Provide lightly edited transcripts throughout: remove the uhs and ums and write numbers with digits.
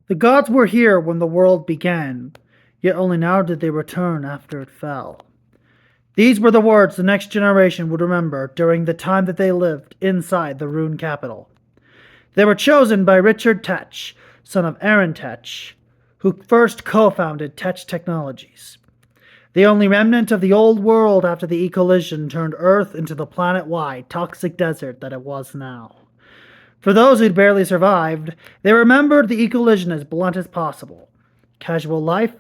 The gods were here when the world began, yet only now did they return after it fell. These were the words the next generation would remember during the time that they lived inside the Rune Capital. They were chosen by Richard Tetch, son of Aaron Tetch, who first co-founded Tetch Technologies. The only remnant of the old world after the Ecollision turned Earth into the planet-wide toxic desert that it was now. For those who'd barely survived, they remembered the Ecollision as blunt as possible. Casual life,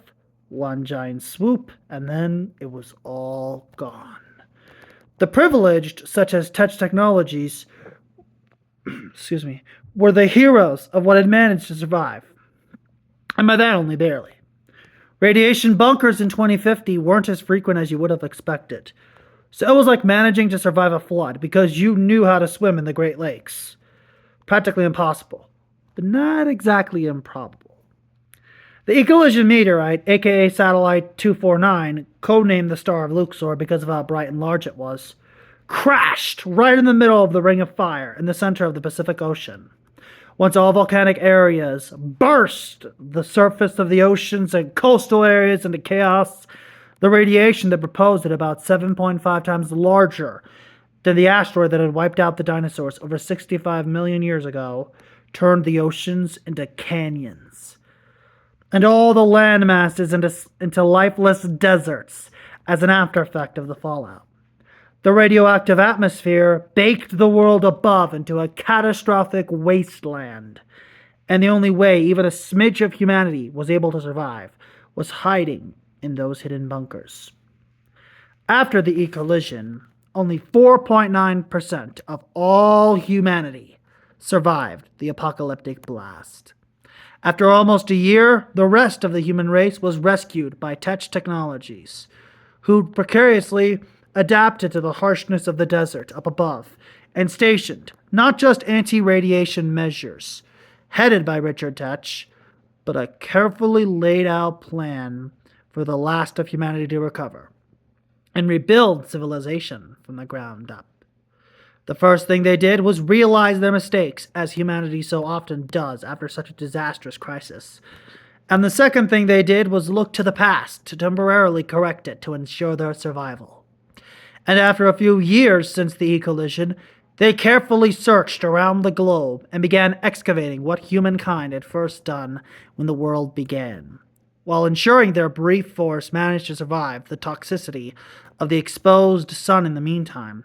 one giant swoop, and then it was all gone. The privileged, such as Tetch Technologies, were the heroes of what had managed to survive. And by that, only barely. Radiation bunkers in 2050 weren't as frequent as you would have expected. So it was like managing to survive a flood because you knew how to swim in the Great Lakes. Practically impossible, but not exactly improbable. The Ecollision meteorite, aka Satellite 249, codenamed the star of LUXOR because of how bright and large it was, crashed right in the middle of the Ring of Fire in the center of the Pacific Ocean. Once all volcanic areas burst the surface of the oceans and coastal areas into chaos, the radiation that proposed at about 7.5 times larger than the asteroid that had wiped out the dinosaurs over 65 million years ago turned the oceans into canyons, and all the land masses into lifeless deserts as an after effect of the fallout. The radioactive atmosphere baked the world above into a catastrophic wasteland, and the only way even a smidge of humanity was able to survive was hiding in those hidden bunkers. After the Ecollision, only 4.9% of all humanity survived the apocalyptic blast. After almost a year, the rest of the human race was rescued by Tetch Technologies, who precariously adapted to the harshness of the desert up above and stationed not just anti-radiation measures, headed by Richard Tetch, but a carefully laid out plan for the last of humanity to recover and rebuild civilization from the ground up. The first thing they did was realize their mistakes, as humanity so often does after such a disastrous crisis. And the second thing they did was look to the past to temporarily correct it to ensure their survival. And after a few years since the Ecollision, they carefully searched around the globe and began excavating what humankind had first done when the world began, while ensuring their brief force managed to survive the toxicity of the exposed sun in the meantime,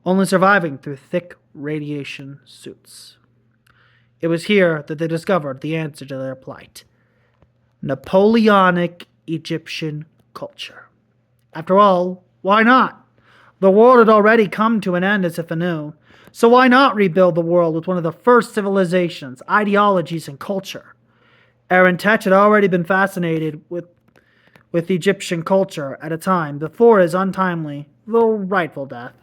only surviving through thick radiation suits. It was here that they discovered the answer to their plight: Napoleonic Egyptian culture. After all, why not? The world had already come to an end as if anew, so why not rebuild the world with one of the first civilizations, ideologies, and culture? Aaron Tetch had already been fascinated with Egyptian culture at a time before his untimely, though rightful, death.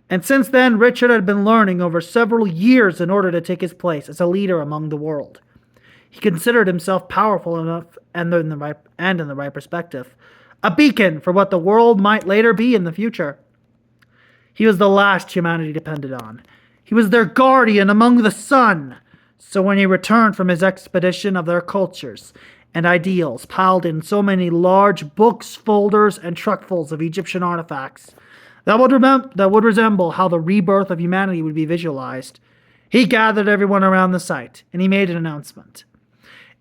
And since then, Richard had been learning over several years in order to take his place as a leader among the world. He considered himself powerful enough and in the right perspective, a beacon for what the world might later be in the future. He was the last humanity depended on. He was their guardian among the sun. So when he returned from his expedition of their cultures and ideals piled in so many large books, folders, and truckfuls of Egyptian artifacts that would resemble how the rebirth of humanity would be visualized, he gathered everyone around the site and he made an announcement.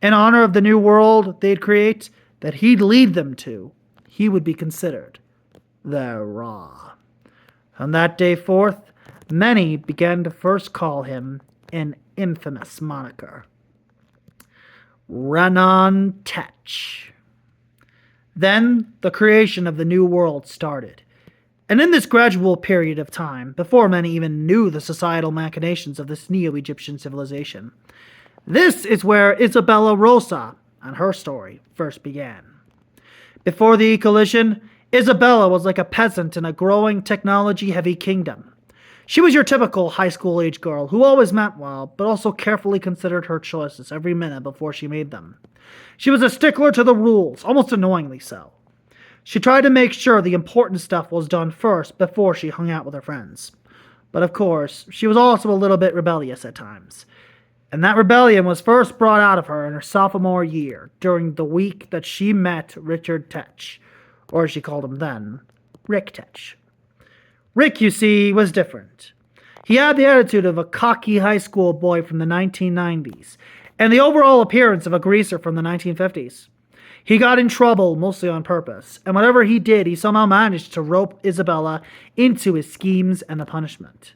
In honor of the new world they'd create that he'd lead them to, he would be considered their Ra. From that day forth, many began to first call him an infamous moniker: Ranon Tetch. Then the creation of the new world started. And in this gradual period of time, before many even knew the societal machinations of this Neo-Egyptian civilization, this is where Isabella Rosa and her story first began. Before the Ecollision, Isabella was like a peasant in a growing technology-heavy kingdom. She was your typical high school-age girl who always meant well, but also carefully considered her choices every minute before she made them. She was a stickler to the rules, almost annoyingly so. She tried to make sure the important stuff was done first before she hung out with her friends. But of course, she was also a little bit rebellious at times. And that rebellion was first brought out of her in her sophomore year, during the week that she met Richard Tetch, or as she called him then, Rick Tetch. Rick, you see, was different. He had the attitude of a cocky high school boy from the 1990s, and the overall appearance of a greaser from the 1950s. He got in trouble, mostly on purpose, and whatever he did, he somehow managed to rope Isabella into his schemes and the punishment.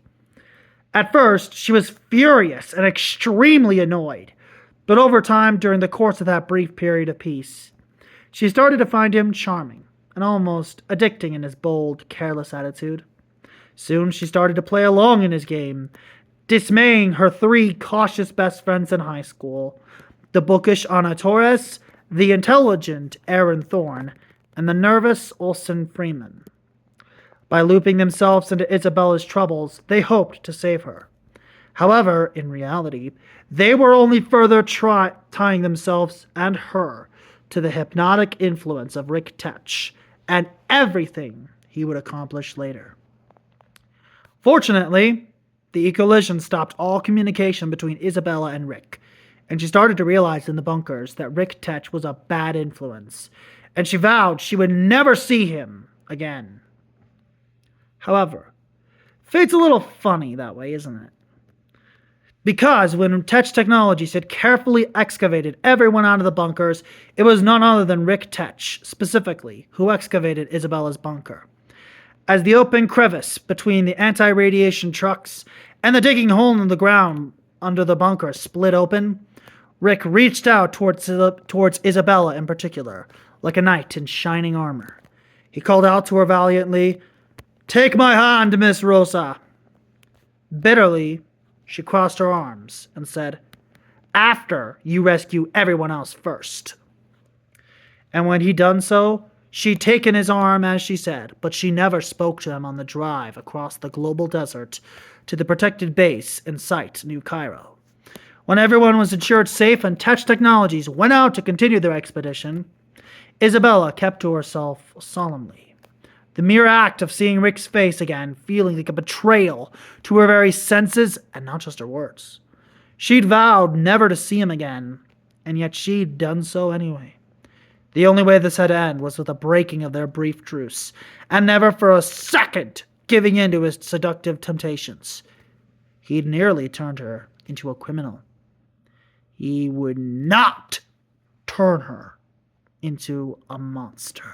At first, she was furious and extremely annoyed, but over time, during the course of that brief period of peace, she started to find him charming and almost addicting in his bold, careless attitude. Soon she started to play along in his game, dismaying her 3 cautious best friends in high school, the bookish Ana Torres, the intelligent Aaron Thorne, and the nervous Olsen Freeman. By looping themselves into Isabella's troubles, they hoped to save her. However, in reality, they were only further tying themselves and her to the hypnotic influence of Rick Tetch and everything he would accomplish later. Fortunately, the Ecollision stopped all communication between Isabella and Rick, and she started to realize in the bunkers that Rick Tetch was a bad influence, and she vowed she would never see him again. However, fate's a little funny that way, isn't it? Because when Tetch Technologies had carefully excavated everyone out of the bunkers, it was none other than Rick Tetch, specifically, who excavated Isabella's bunker. As the open crevice between the anti-radiation trucks and the digging hole in the ground under the bunker split open, Rick reached out towards Isabella in particular, like a knight in shining armor. He called out to her valiantly, "Take my hand, Miss Rosa." Bitterly, she crossed her arms and said, "After you rescue everyone else first." And when he'd done so, she'd taken his arm as she said, but she never spoke to him on the drive across the global desert to the protected base in sight, New Cairo. When everyone was ensured safe and Tetch Technologies went out to continue their expedition, Isabella kept to herself solemnly. The mere act of seeing Rick's face again, feeling like a betrayal to her very senses and not just her words. She'd vowed never to see him again, and yet she'd done so anyway. The only way this had to end was with a breaking of their brief truce, and never for a second giving in to his seductive temptations. He'd nearly turned her into a criminal. He would not turn her into a monster.